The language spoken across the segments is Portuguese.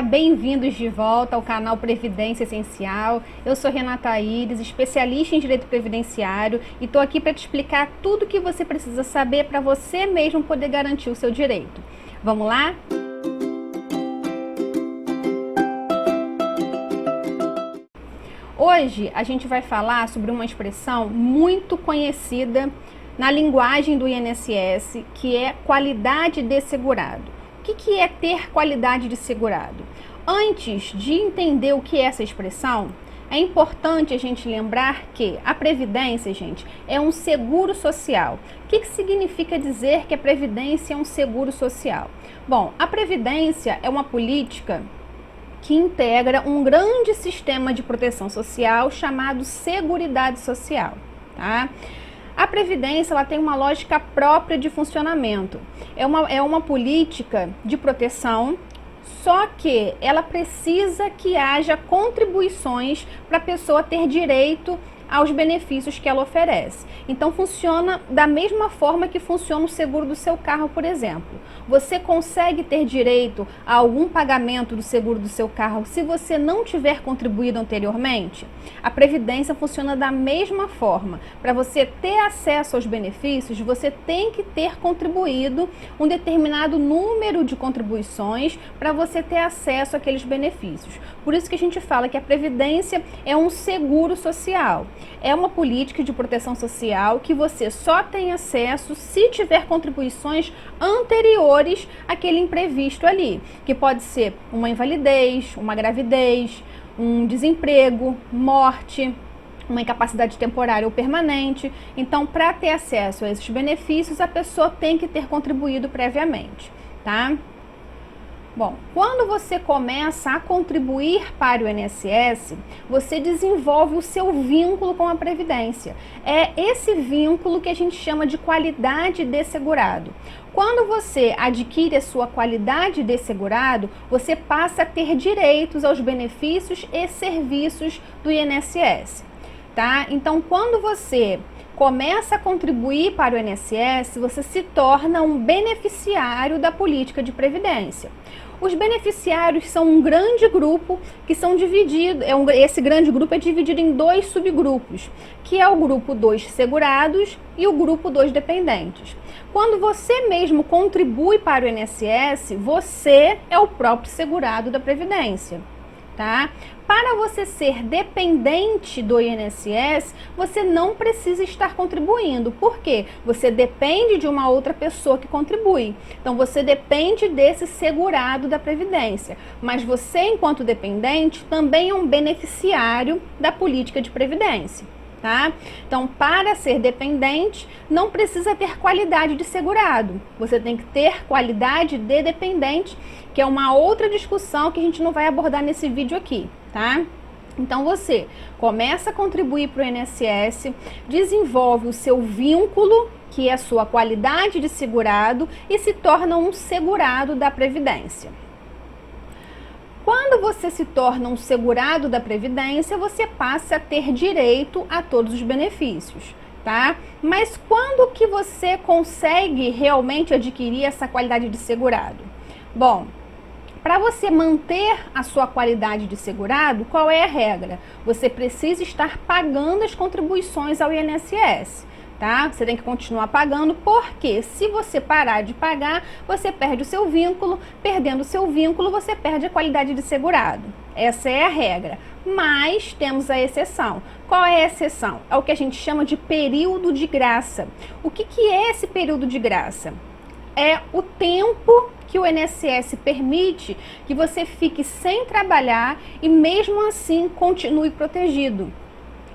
bem-vindos de volta ao canal Previdência Essencial. Eu sou Renata Aires, especialista em Direito Previdenciário e estou aqui para te explicar tudo o que você precisa saber para você mesmo poder garantir o seu direito. Vamos lá? Hoje a gente vai falar sobre uma expressão muito conhecida na linguagem do INSS, que é qualidade de segurado. O que é ter qualidade de segurado? Antes de entender o que é essa expressão, é importante a gente lembrar que a Previdência, gente, é um seguro social. O que significa dizer que a Previdência é um seguro social? Bom, a Previdência é uma política que integra um grande sistema de proteção social chamado Seguridade Social, tá? A Previdência ela tem uma lógica própria de funcionamento. É uma política de proteção, só que ela precisa que haja contribuições para a pessoa ter direito aos benefícios que ela oferece. Então funciona da mesma forma que funciona o seguro do seu carro, por exemplo. Você consegue ter direito a algum pagamento do seguro do seu carro se você não tiver contribuído anteriormente? A Previdência funciona da mesma forma. Para você ter acesso aos benefícios, você tem que ter contribuído um determinado número de contribuições para você ter acesso àqueles benefícios. Por isso que a gente fala que a Previdência é um seguro social. É uma política de proteção social que você só tem acesso se tiver contribuições anteriores àquele imprevisto ali, que pode ser uma invalidez, uma gravidez, um desemprego, morte, uma incapacidade temporária ou permanente. Então, para ter acesso a esses benefícios, a pessoa tem que ter contribuído previamente, tá? Bom, quando você começa a contribuir para o INSS, você desenvolve o seu vínculo com a Previdência. É esse vínculo que a gente chama de qualidade de segurado. Quando você adquire a sua qualidade de segurado, você passa a ter direitos aos benefícios e serviços do INSS, tá? Então, quando você começa a contribuir para o INSS, você se torna um beneficiário da política de previdência. Os beneficiários são um grande grupo que são divididos, esse grande grupo é dividido em dois subgrupos, que é o grupo dos segurados e o grupo dos dependentes. Quando você mesmo contribui para o INSS, você é o próprio segurado da Previdência, tá? Para você ser dependente do INSS, você não precisa estar contribuindo. Por quê? Você depende de uma outra pessoa que contribui. Então, você depende desse segurado da Previdência. Mas você, enquanto dependente, também é um beneficiário da política de previdência, tá? Então, para ser dependente, não precisa ter qualidade de segurado. Você tem que ter qualidade de dependente, que é uma outra discussão que a gente não vai abordar nesse vídeo aqui, tá? Então, você começa a contribuir para o INSS, desenvolve o seu vínculo, que é a sua qualidade de segurado, e se torna um segurado da Previdência. Quando você se torna um segurado da Previdência, você passa a ter direito a todos os benefícios, tá? Mas quando que você consegue realmente adquirir essa qualidade de segurado? Bom, para você manter a sua qualidade de segurado, qual é a regra? Você precisa estar pagando as contribuições ao INSS. Tá? Você tem que continuar pagando, porque se você parar de pagar, você perde o seu vínculo. Perdendo o seu vínculo, você perde a qualidade de segurado. Essa é a regra. Mas temos a exceção. Qual é a exceção? É o que a gente chama de período de graça. O que é esse período de graça? É o tempo que o INSS permite que você fique sem trabalhar e mesmo assim continue protegido.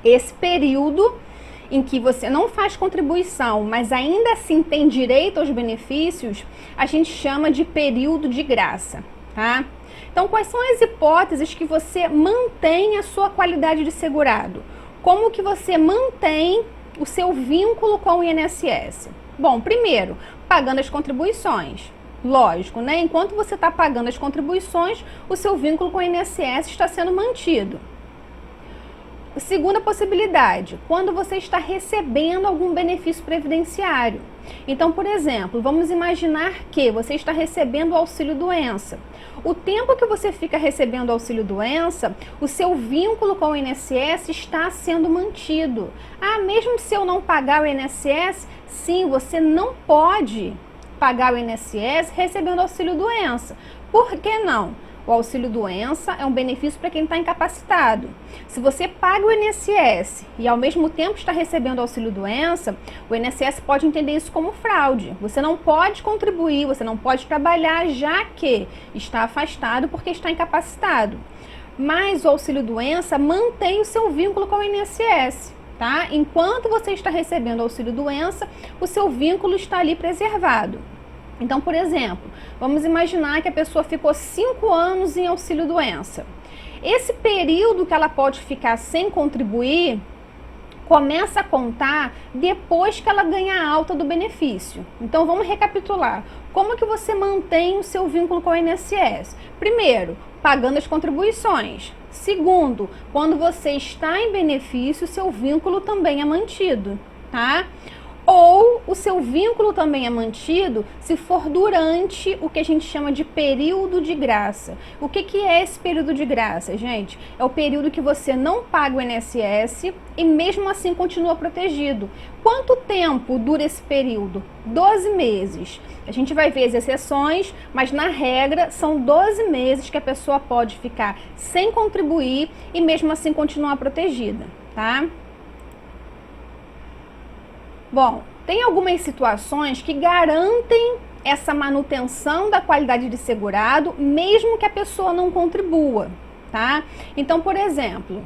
Esse período em que você não faz contribuição, mas ainda assim tem direito aos benefícios, a gente chama de período de graça, tá? Então, quais são as hipóteses que você mantém a sua qualidade de segurado? Como que você mantém o seu vínculo com o INSS? Bom, primeiro, pagando as contribuições. Lógico, né? Enquanto você está pagando as contribuições, o seu vínculo com o INSS está sendo mantido. Segunda possibilidade, quando você está recebendo algum benefício previdenciário. Então, por exemplo, vamos imaginar que você está recebendo o auxílio-doença. O tempo que você fica recebendo o auxílio-doença, o seu vínculo com o INSS está sendo mantido. Ah, mesmo se eu não pagar o INSS, sim, você não pode pagar o INSS recebendo auxílio-doença. Por que não? O auxílio-doença é um benefício para quem está incapacitado. Se você paga o INSS e ao mesmo tempo está recebendo auxílio-doença, o INSS pode entender isso como fraude. Você não pode contribuir, você não pode trabalhar, já que está afastado porque está incapacitado. Mas o auxílio-doença mantém o seu vínculo com o INSS. Tá? Enquanto você está recebendo auxílio-doença, o seu vínculo está ali preservado. Então, por exemplo, vamos imaginar que a pessoa ficou 5 anos em auxílio-doença. Esse período que ela pode ficar sem contribuir começa a contar depois que ela ganha a alta do benefício. Então, vamos recapitular. Como que você mantém o seu vínculo com o INSS? Primeiro, pagando as contribuições. Segundo, quando você está em benefício, seu vínculo também é mantido, tá? Ou o seu vínculo também é mantido se for durante o que a gente chama de período de graça. O que é esse período de graça, gente? É o período que você não paga o INSS e mesmo assim continua protegido. Quanto tempo dura esse período? 12 meses. A gente vai ver as exceções, mas na regra são 12 meses que a pessoa pode ficar sem contribuir e mesmo assim continuar protegida, tá? Bom, tem algumas situações que garantem essa manutenção da qualidade de segurado, mesmo que a pessoa não contribua, tá? Então, por exemplo,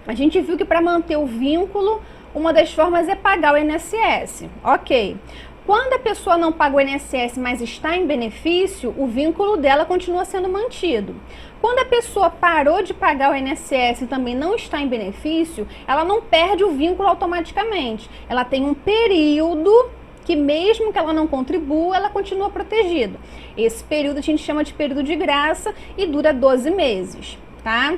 a gente viu que para manter o vínculo, uma das formas é pagar o INSS. Ok. Quando a pessoa não paga o INSS, mas está em benefício, o vínculo dela continua sendo mantido. Quando a pessoa parou de pagar o INSS e também não está em benefício, ela não perde o vínculo automaticamente. Ela tem um período que mesmo que ela não contribua, ela continua protegida. Esse período a gente chama de período de graça e dura 12 meses, tá?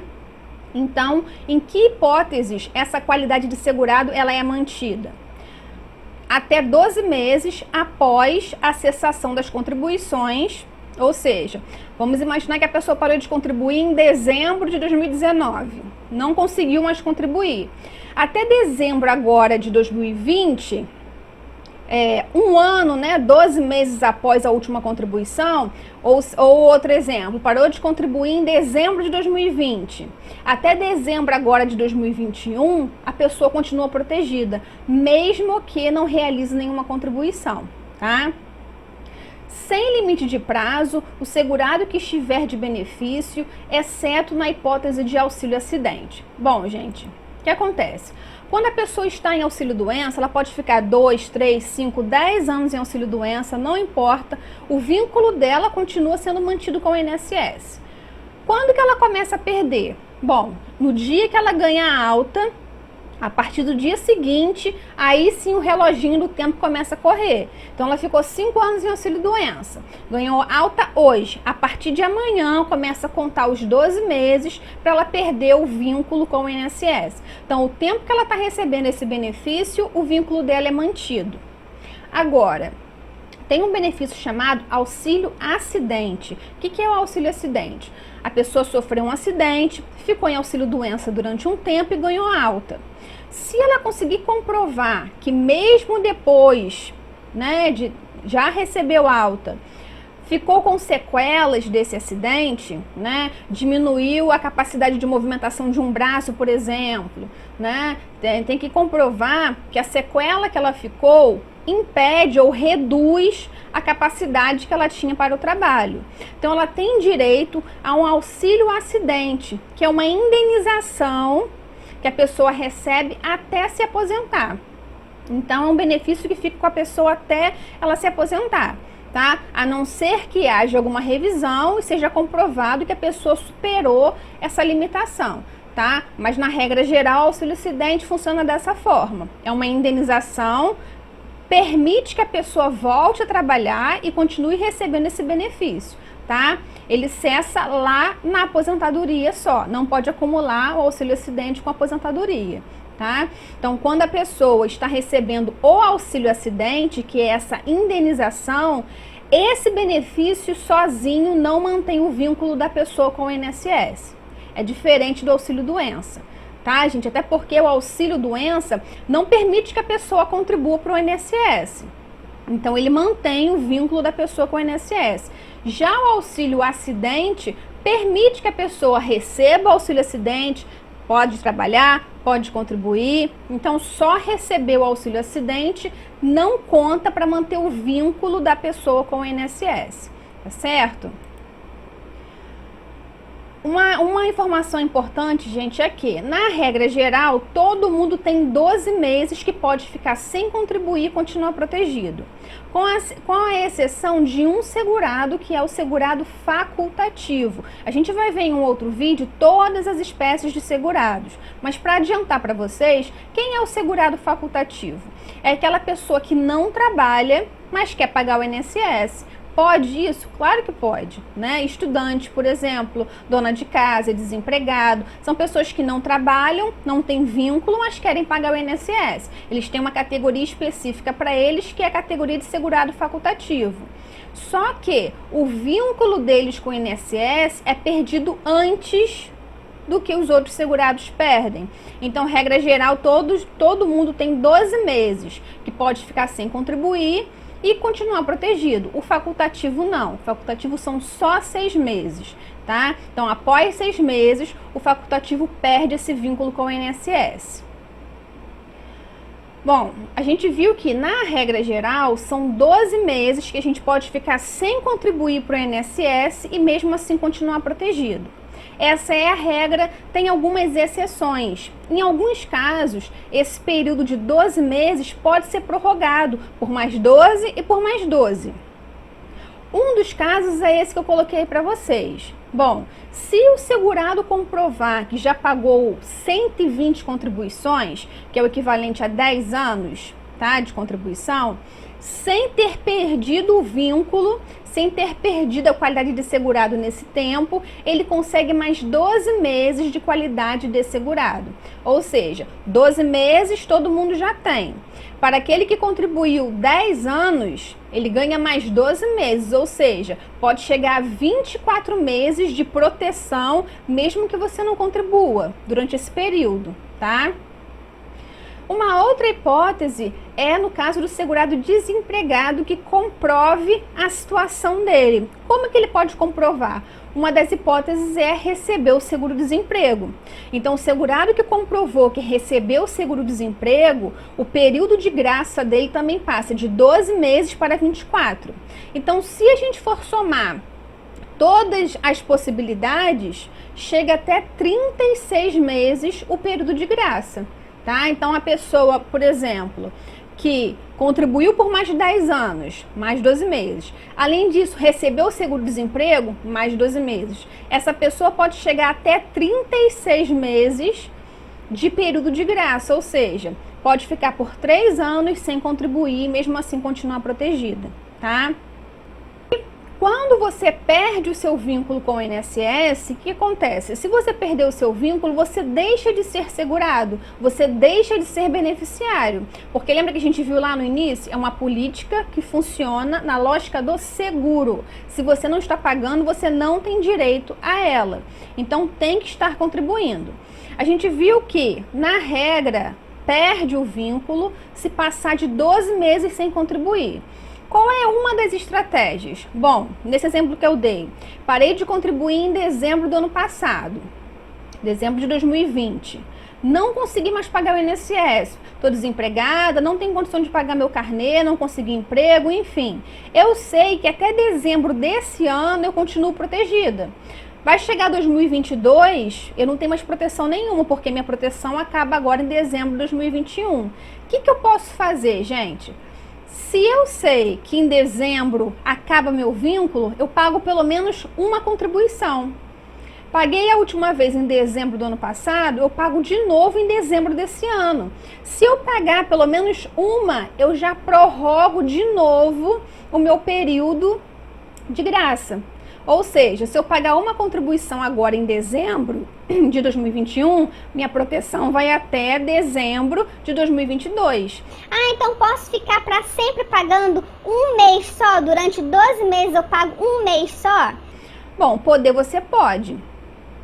Então, em que hipóteses essa qualidade de segurado ela é mantida? Até 12 meses após a cessação das contribuições, ou seja, vamos imaginar que a pessoa parou de contribuir em dezembro de 2019, não conseguiu mais contribuir. Até dezembro agora de 2020, um ano, né, 12 meses após a última contribuição, ou outro exemplo, parou de contribuir em dezembro de 2020. Até dezembro agora de 2021, a pessoa continua protegida, mesmo que não realize nenhuma contribuição, tá? Sem limite de prazo, o segurado que estiver de benefício, exceto na hipótese de auxílio-acidente. Bom, gente, o que acontece? Quando a pessoa está em auxílio-doença, ela pode ficar 2, 3, 5, 10 anos em auxílio-doença, não importa, o vínculo dela continua sendo mantido com o INSS. Quando que ela começa a perder? Bom, no dia que ela ganha a alta, a partir do dia seguinte, aí sim o reloginho do tempo começa a correr. Então ela ficou 5 anos em auxílio-doença, ganhou alta hoje. A partir de amanhã começa a contar os 12 meses para ela perder o vínculo com o INSS. Então o tempo que ela está recebendo esse benefício, o vínculo dela é mantido. Agora, tem um benefício chamado auxílio-acidente. O que é o auxílio-acidente? A pessoa sofreu um acidente, ficou em auxílio-doença durante um tempo e ganhou alta. Se ela conseguir comprovar que mesmo depois, né, de já recebeu alta, ficou com sequelas desse acidente, né, diminuiu a capacidade de movimentação de um braço, por exemplo, né, tem que comprovar que a sequela que ela ficou impede ou reduz a capacidade que ela tinha para o trabalho. Então, ela tem direito a um auxílio-acidente, que é uma indenização que a pessoa recebe até se aposentar. Então, é um benefício que fica com a pessoa até ela se aposentar, tá? A não ser que haja alguma revisão e seja comprovado que a pessoa superou essa limitação, tá? Mas, na regra geral, o auxílio-acidente funciona dessa forma. É uma indenização, permite que a pessoa volte a trabalhar e continue recebendo esse benefício, tá? ele cessa lá na aposentadoria só, não pode acumular o auxílio-acidente com a aposentadoria. Tá? Então, quando a pessoa está recebendo o auxílio-acidente, que é essa indenização, esse benefício sozinho não mantém o vínculo da pessoa com o INSS. É diferente do auxílio-doença, tá, gente? Até porque o auxílio-doença não permite que a pessoa contribua para o INSS. Então, ele mantém o vínculo da pessoa com o INSS. Já o auxílio-acidente permite que a pessoa receba o auxílio-acidente, pode trabalhar, pode contribuir. Então, só receber o auxílio-acidente não conta para manter o vínculo da pessoa com o INSS, tá certo? Uma informação importante, gente, é que, na regra geral, todo mundo tem 12 meses que pode ficar sem contribuir e continuar protegido. Com a exceção de um segurado, que é o segurado facultativo. A gente vai ver em um outro vídeo todas as espécies de segurados. Mas para adiantar para vocês, quem é o segurado facultativo? É aquela pessoa que não trabalha, mas quer pagar o INSS. Pode isso? Claro que pode, né? Estudante, por exemplo, dona de casa, desempregado, são pessoas que não trabalham, não têm vínculo, mas querem pagar o INSS. Eles têm uma categoria específica para eles, que é a categoria de segurado facultativo. Só que o vínculo deles com o INSS é perdido antes do que os outros segurados perdem. Então, regra geral, todo mundo tem 12 meses que pode ficar sem contribuir e continuar protegido. O facultativo não. O facultativo são só 6 meses, tá? Então, após 6 meses, o facultativo perde esse vínculo com o INSS. Bom, a gente viu que, na regra geral, são 12 meses que a gente pode ficar sem contribuir para o INSS e mesmo assim continuar protegido. Essa é a regra, tem algumas exceções. Em alguns casos, esse período de 12 meses pode ser prorrogado por mais 12 e por mais 12. Um dos casos é esse que eu coloquei para vocês. Bom, se o segurado comprovar que já pagou 120 contribuições, que é o equivalente a 10 anos, tá, de contribuição, sem ter perdido o vínculo, sem ter perdido a qualidade de segurado nesse tempo, ele consegue mais 12 meses de qualidade de segurado. Ou seja, 12 meses todo mundo já tem. Para aquele que contribuiu 10 anos, ele ganha mais 12 meses, ou seja, pode chegar a 24 meses de proteção, mesmo que você não contribua durante esse período, tá? Uma outra hipótese é no caso do segurado desempregado que comprove a situação dele. Como que ele pode comprovar? Uma das hipóteses é receber o seguro-desemprego. Então, o segurado que comprovou que recebeu o seguro-desemprego, o período de graça dele também passa de 12 meses para 24. Então, se a gente for somar todas as possibilidades, chega até 36 meses o período de graça. Tá? Então, a pessoa, por exemplo, que contribuiu por mais de 10 anos, mais 12 meses. Além disso, recebeu o seguro-desemprego, mais 12 meses. Essa pessoa pode chegar até 36 meses de período de graça, ou seja, pode ficar por 3 anos sem contribuir e mesmo assim continuar protegida, tá? Quando você perde o seu vínculo com o INSS, o que acontece? Se você perder o seu vínculo, você deixa de ser segurado, você deixa de ser beneficiário. Porque lembra que a gente viu lá no início? É uma política que funciona na lógica do seguro. Se você não está pagando, você não tem direito a ela. Então, tem que estar contribuindo. A gente viu que, na regra, perde o vínculo se passar de 12 meses sem contribuir. Qual é uma das estratégias? Bom, nesse exemplo que eu dei, parei de contribuir em dezembro do ano passado, dezembro de 2020. Não consegui mais pagar o INSS, estou desempregada, não tenho condição de pagar meu carnê, não consegui emprego, enfim. Eu sei que até dezembro desse ano eu continuo protegida. Vai chegar 2022, eu não tenho mais proteção nenhuma, porque minha proteção acaba agora em dezembro de 2021. O que eu posso fazer, gente? Se eu sei que em dezembro acaba meu vínculo, eu pago pelo menos uma contribuição. Paguei a última vez em dezembro do ano passado, eu pago de novo em dezembro desse ano. Se eu pagar pelo menos uma, eu já prorrogo de novo o meu período de graça. Ou seja, se eu pagar uma contribuição agora em dezembro de 2021, minha proteção vai até dezembro de 2022. Ah, então posso ficar para sempre pagando um mês só? Durante 12 meses eu pago um mês só? Bom, poder você pode,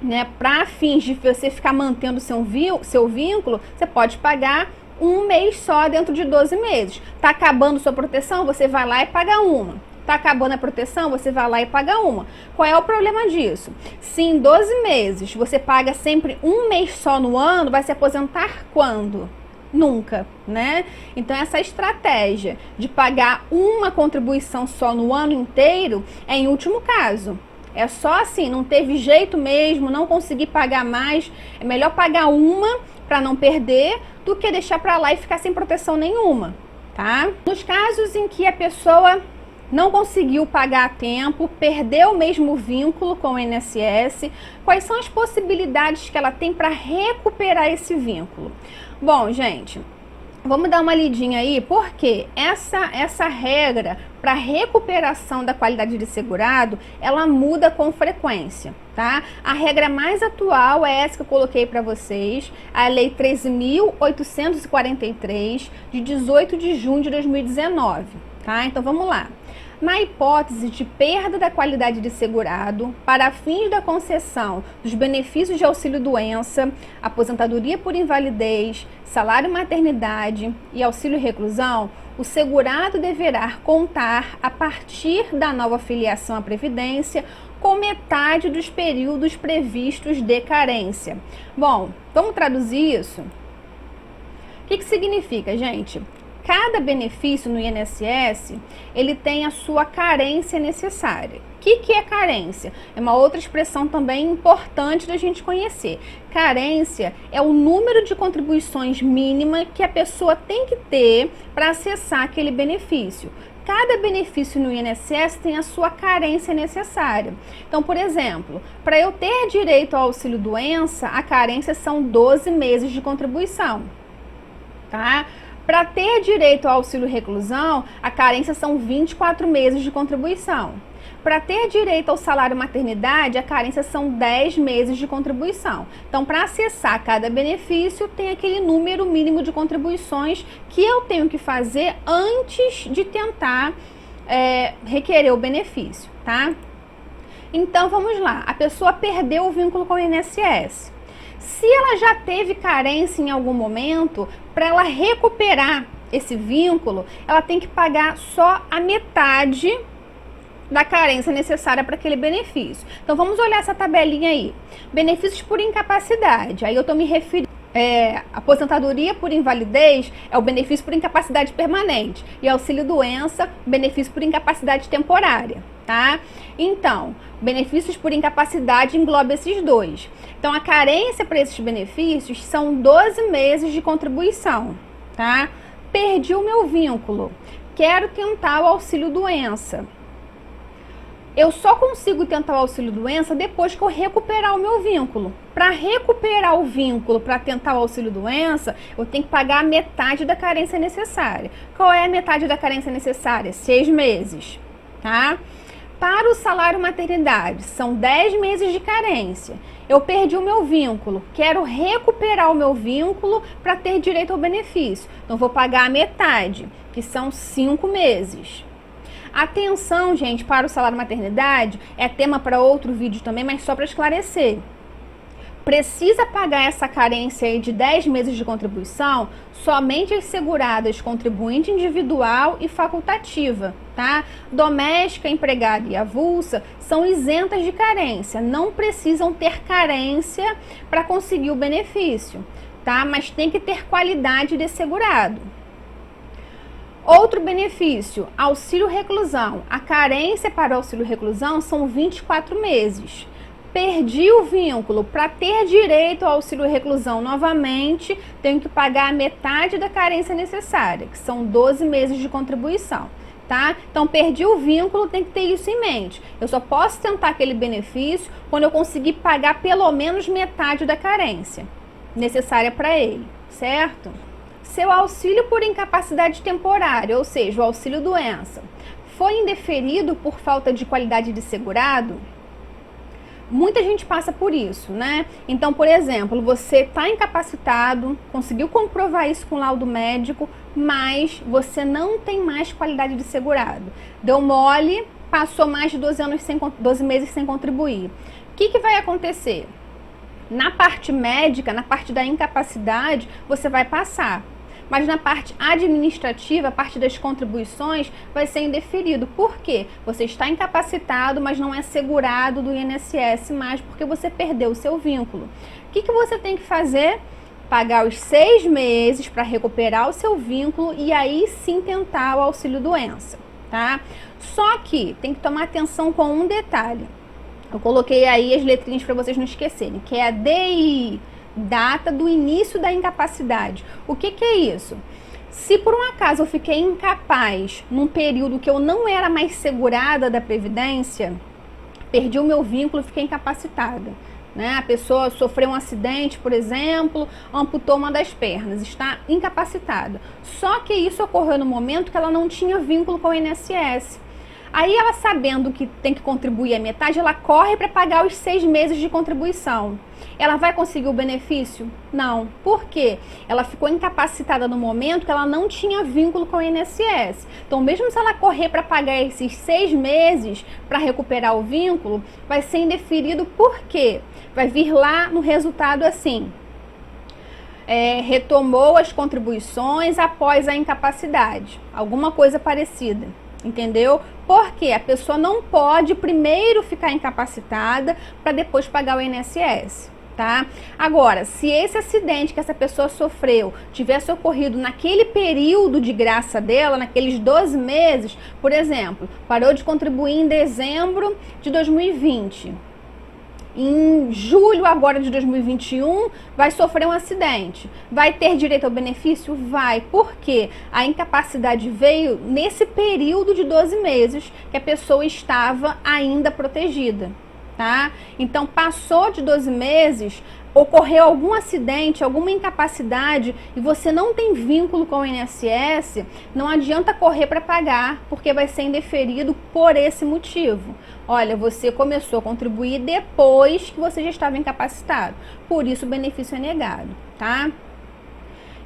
né? Para fins de você ficar mantendo seu vínculo, você pode pagar um mês só dentro de 12 meses. Tá acabando sua proteção, você vai lá e paga uma. Tá acabando a proteção, você vai lá e paga uma. Qual é o problema disso? Se em 12 meses você paga sempre um mês só no ano, vai se aposentar quando? Nunca, né? Então essa estratégia de pagar uma contribuição só no ano inteiro é em último caso. É só assim, não teve jeito mesmo, não consegui pagar mais, é melhor pagar uma para não perder do que deixar para lá e ficar sem proteção nenhuma, tá? Nos casos em que a pessoa não conseguiu pagar a tempo, perdeu mesmo o vínculo com o INSS, quais são as possibilidades que ela tem para recuperar esse vínculo? Bom, gente, vamos dar uma lidinha aí, porque essa regra para recuperação da qualidade de segurado, ela muda com frequência, tá? A regra mais atual é essa que eu coloquei para vocês, a Lei 13.843, de 18 de junho de 2019, tá? Então vamos lá. Na hipótese de perda da qualidade de segurado, para fins da concessão dos benefícios de auxílio-doença, aposentadoria por invalidez, salário-maternidade e auxílio-reclusão, o segurado deverá contar, a partir da nova filiação à Previdência, com metade dos períodos previstos de carência. Bom, vamos traduzir isso? O que significa, gente? Cada benefício no INSS, ele tem a sua carência necessária. O que é carência? É uma outra expressão também importante da gente conhecer. Carência é o número de contribuições mínima que a pessoa tem que ter para acessar aquele benefício. Cada benefício no INSS tem a sua carência necessária. Então, por exemplo, para eu ter direito ao auxílio-doença, a carência são 12 meses de contribuição, tá? Para ter direito ao auxílio-reclusão, a carência são 24 meses de contribuição. Para ter direito ao salário-maternidade, a carência são 10 meses de contribuição. Então, para acessar cada benefício, tem aquele número mínimo de contribuições que eu tenho que fazer antes de tentar requerer o benefício, tá? Então, vamos lá. A pessoa perdeu o vínculo com o INSS. Se ela já teve carência em algum momento, para ela recuperar esse vínculo, ela tem que pagar só a metade da carência necessária para aquele benefício. Então vamos olhar essa tabelinha aí. Benefícios por incapacidade. Aí eu estou me referindo. Aposentadoria por invalidez é o benefício por incapacidade permanente. E auxílio-doença, benefício por incapacidade temporária, tá? Então, benefícios por incapacidade engloba esses dois. Então, a carência para esses benefícios são 12 meses de contribuição, tá? Perdi o meu vínculo, quero tentar o auxílio-doença. Eu só consigo tentar o auxílio-doença depois que eu recuperar o meu vínculo. Para recuperar o vínculo, para tentar o auxílio-doença, eu tenho que pagar a metade da carência necessária. Qual é a metade da carência necessária? 6 meses, tá? Para o salário-maternidade, são 10 meses de carência. Eu perdi o meu vínculo, quero recuperar o meu vínculo para ter direito ao benefício. Então, vou pagar a metade, que são 5 meses. Atenção, gente, para o salário-maternidade, é tema para outro vídeo também, mas só para esclarecer. Precisa pagar essa carência aí de 10 meses de contribuição somente as seguradas contribuinte individual e facultativa, tá? Doméstica, empregada e avulsa são isentas de carência, não precisam ter carência para conseguir o benefício, tá? Mas tem que ter qualidade de segurado. Outro benefício, auxílio-reclusão. A carência para o auxílio-reclusão são 24 meses. Perdi o vínculo, para ter direito ao auxílio-reclusão novamente, tenho que pagar a metade da carência necessária, que são 12 meses de contribuição, tá? Então, perdi o vínculo, tem que ter isso em mente. Eu só posso tentar aquele benefício quando eu conseguir pagar pelo menos metade da carência necessária para ele, certo? Seu auxílio por incapacidade temporária, ou seja, o auxílio-doença, foi indeferido por falta de qualidade de segurado, muita gente passa por isso, né? Então, por exemplo, você está incapacitado, conseguiu comprovar isso com laudo médico, mas você não tem mais qualidade de segurado. Deu mole, passou mais de 12 meses sem contribuir. O que vai acontecer? Na parte médica, na parte da incapacidade, você vai passar. Mas na parte administrativa, a parte das contribuições, vai ser indeferido. Por quê? Você está incapacitado, mas não é segurado do INSS mais, porque você perdeu o seu vínculo. O que você tem que fazer? Pagar os 6 meses para recuperar o seu vínculo e aí sim tentar o auxílio-doença, tá? Só que tem que tomar atenção com um detalhe. Eu coloquei aí as letrinhas para vocês não esquecerem, que é a DI, data do início da incapacidade. O que é isso? Se por um acaso eu fiquei incapaz num período que eu não era mais segurada da Previdência, perdi o meu vínculo e fiquei incapacitada, né? A pessoa sofreu um acidente, por exemplo, amputou uma das pernas, está incapacitada. Só que isso ocorreu no momento que ela não tinha vínculo com o INSS. Aí ela, sabendo que tem que contribuir a metade, ela corre para pagar os 6 meses de contribuição. Ela vai conseguir o benefício? Não. Por quê? Ela ficou incapacitada no momento que ela não tinha vínculo com o INSS. Então, mesmo se ela correr para pagar esses 6 meses para recuperar o vínculo, vai ser indeferido. Por quê? Vai vir lá no resultado assim: retomou as contribuições após a incapacidade. Alguma coisa parecida. Entendeu? Porque a pessoa não pode primeiro ficar incapacitada para depois pagar o INSS, tá? Agora, se esse acidente que essa pessoa sofreu tivesse ocorrido naquele período de graça dela, naqueles 12 meses, por exemplo, parou de contribuir em dezembro de 2020. Em julho agora de 2021, vai sofrer um acidente. Vai ter direito ao benefício? Vai. Por quê? A incapacidade veio nesse período de 12 meses que a pessoa estava ainda protegida, tá? Então, passou de 12 meses, ocorreu algum acidente, alguma incapacidade e você não tem vínculo com o INSS, não adianta correr para pagar, porque vai ser indeferido por esse motivo. Olha, você começou a contribuir depois que você já estava incapacitado, por isso o benefício é negado, tá?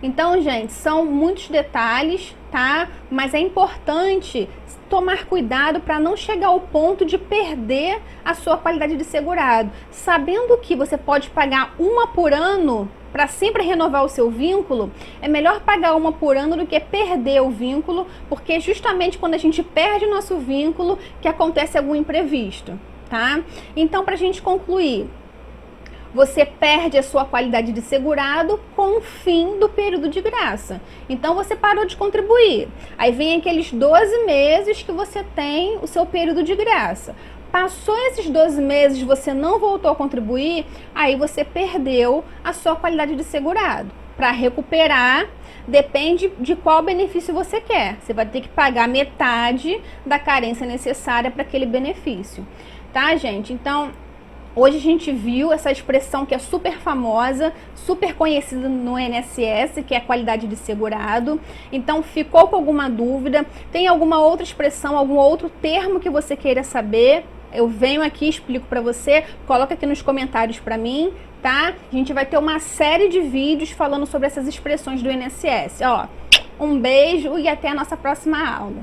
Então, gente, são muitos detalhes, tá? Mas é importante tomar cuidado para não chegar ao ponto de perder a sua qualidade de segurado. Sabendo que você pode pagar uma por ano para sempre renovar o seu vínculo, é melhor pagar uma por ano do que perder o vínculo, porque justamente quando a gente perde o nosso vínculo que acontece algum imprevisto, tá? Então, para a gente concluir, você perde a sua qualidade de segurado com o fim do período de graça. Então, você parou de contribuir. Aí vem aqueles 12 meses que você tem o seu período de graça. Passou esses 12 meses, você não voltou a contribuir, aí você perdeu a sua qualidade de segurado. Para recuperar, depende de qual benefício você quer. Você vai ter que pagar metade da carência necessária para aquele benefício. Tá, gente? Então, hoje a gente viu essa expressão que é super famosa, super conhecida no INSS, que é a qualidade de segurado. Então, ficou com alguma dúvida? Tem alguma outra expressão, algum outro termo que você queira saber? Eu venho aqui, explico para você, coloca aqui nos comentários para mim, tá? A gente vai ter uma série de vídeos falando sobre essas expressões do INSS. Ó, um beijo e até a nossa próxima aula.